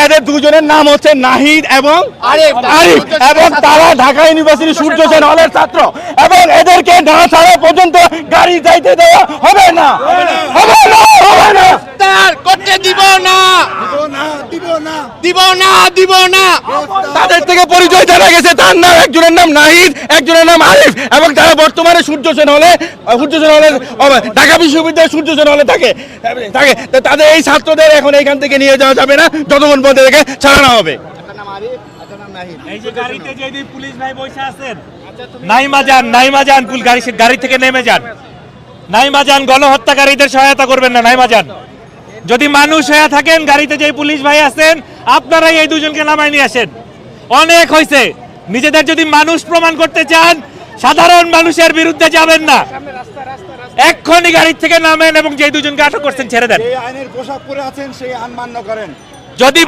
এদের দুজনের নাম হচ্ছে নাহিদ এবং আরিফ, এবং তারা ঢাকা ইউনিভার্সিটি সূর্য সেন হলের ছাত্র, এবং এদেরকে না ছাড়া পর্যন্ত গাড়ি যাইতে দেওয়া হবে না, হবে না, হবে না। করতে দিব না, দিব না। তাদের থেকে পরিচয় জানা গেছে, তার নাম, একজনের নাম নাহিদ, একজনের নাম আরিফ, এবং তারা বর্তমানে সূর্য সেন হলের ঢাকা বিশ্ববিদ্যালয়ের সূর্য সেন হলে থাকে। তো তাদের এই ছাত্রদের এখন এইখান থেকে নিয়ে যাওয়া যাবে না যতক্ষণ পর্যন্ত এদেরকে ছাড়ানো হবে। এই যে গাড়িতে যে পুলিশ ভাই বসে আছেন, নাইমা যান গাড়ি থেকে নেমে যান, নাইমা যান, গণহত্যাকারীদের সহায়তা করবেন না, নাইমা যান। যদি মানুষ হয়ে থাকেন, গাড়িতে যে পুলিশ ভাই আছেন, আপনারাই এই দুজনকে নামায় নিয়ে আসেন। অনেক হয়েছে। নিজেদের যদি মানুষ প্রমাণ করতে চান, সাধারণ মানুষের বিরুদ্ধে যাবেন না, এক্ষুনি গাড়ি থেকে নামেন এবং যে দুজনকে আটক করছেন ছেড়ে দেন। আইনের পোশাক পরে আছেন সেই আইন মান্য করেন। যদি